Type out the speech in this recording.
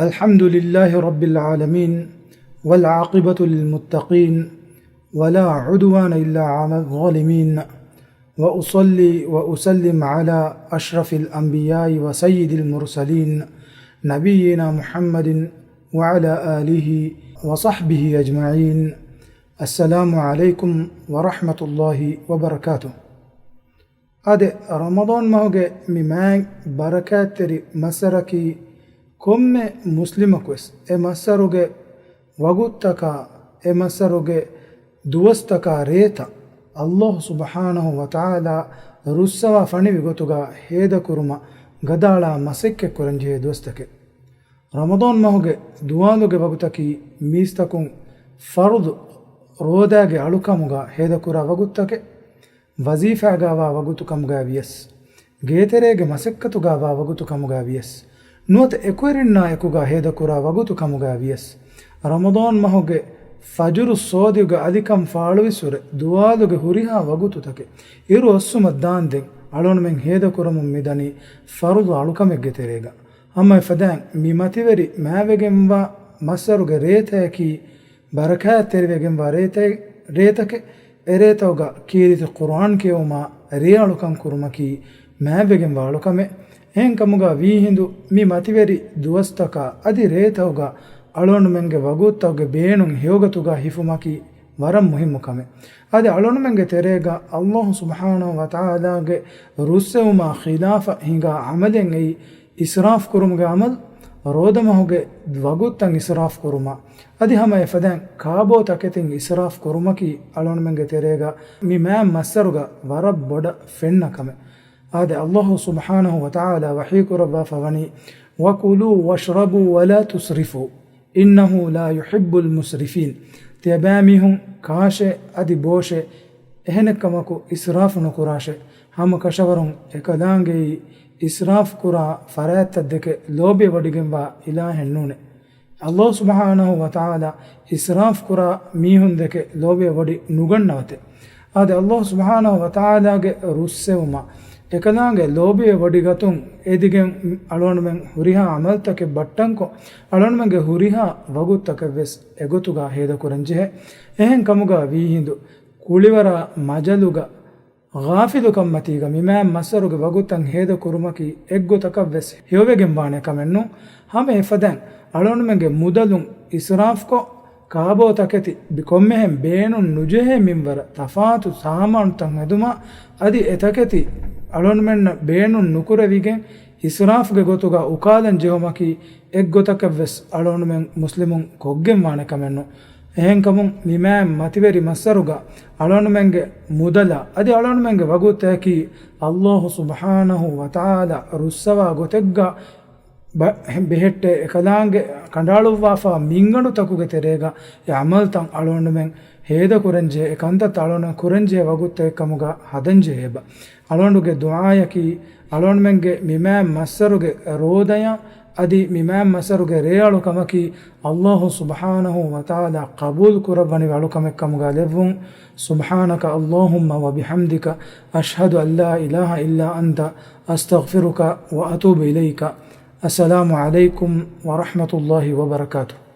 الحمد لله رب العالمين والعاقبة للمتقين ولا عدوان إلا على الظالمين وأصلي وأسلم على أشرف الأنبياء وسيد المرسلين نبينا محمد وعلى آله وصحبه أجمعين. السلام عليكم ورحمة الله وبركاته. أدي رمضان مهوجة ممان بركات تري مسركي komme muslimakus massaruge waguttaka massaruge duwastaka reeta Allah subhanahu wa ta'ala russava fani vigotuga heda kuruma gadala masekke kuranjihe duwastake Ramadan mahuge duwaluge wagutaki mistakun fardu rodage alukamuga heda kura waguttake wazifaagawa wagutukamuga viyas geeterege masekkatuga wagutukamuga viyas nuot ekwerenna ekuga heda kura wagutu kamuga viyas Ramadan mahoge fajru sodiuga adikam faaluvisure duwaluge huriha wagutu take iru ossuma daanden alon men heda kuramum midani farudu alukamegge terega amma fadan mi mativeri mavegemwa masaruge reetaki barakat tervegemwa reetake eretawga kiriti Qur'an kewma riyalukan kurumaki mavegemwa alukame hen kamuga vi hindu mi mativeri duwastaka adi reetawga alonu menge waguttawge beenun heyogatuga hifumaki waram muhimmu kame adi alonu menge terega Allah subhanahu wa ta'ala ge russewma khilafa hinga amalen ei israf kurumge amal rodamahuge waguttan israf kuruma adi hama efadan kaabo taketin israf kurumaki alonu menge terega mi ma massaruga warab boda fenna kame هذا الله سبحانه وتعالى وحيك ربا فغني وكلوا واشربوا ولا تسرفوا إنه لا يحب المسرفين تباميهم كاشة أدي بوشة إهنكمكو إسراف نكراشة هم كشورهم إكدانجي إسراف كرا فرات تدك لوبي وديجنبا إله النون الله سبحانه وتعالى إسراف كرا ميهن دك لوبي ودي نغنوته هذا الله سبحانه وتعالى رسوما ekalaange lobiye wadigatun edigen alonmen huriha amaltake battanko alonmenge huriha waguttake ves egotuga heda kuranjihe ehen kamuga vi hindu kuliwara majaluga ghafilu kammatiga mima masaruge waguttan heda kurumaki eggotaka ves hewegen baane kamennu hame efadan alonmenge mudalun israfko kaabo taketi bikommehen beenun nujehe minwara tafatu saman tan heduma adi etaketi alonmen beenun nukurevigen israfge gotuga ukalan jehomaki eggotakaves alonmen muslimun koggen wane kamenno ehen kamun mimam mativeri massaruga alonmenge mudala adi alonmenge wagutaki Allah subhanahu wa ta'ala russava gotegga behette ekalange kandaluwafa minganu takuge terega e amaltan alonmen heda kurenje ekanta talona kurenje wagutte kamuga hadanje heba alonduge duayaki alonmenge mimam massaruge rodaya adi mimam massaruge realu kamaki Allah subhanahu wa ta'ala qabul kurabani walu kamuga levun subhanaka allahumma wa bihamdika ashhadu an la ilaha illa anta astaghfiruka wa atubu ilayka. Assalamu alaikum wa rahmatullahi wa barakatuh.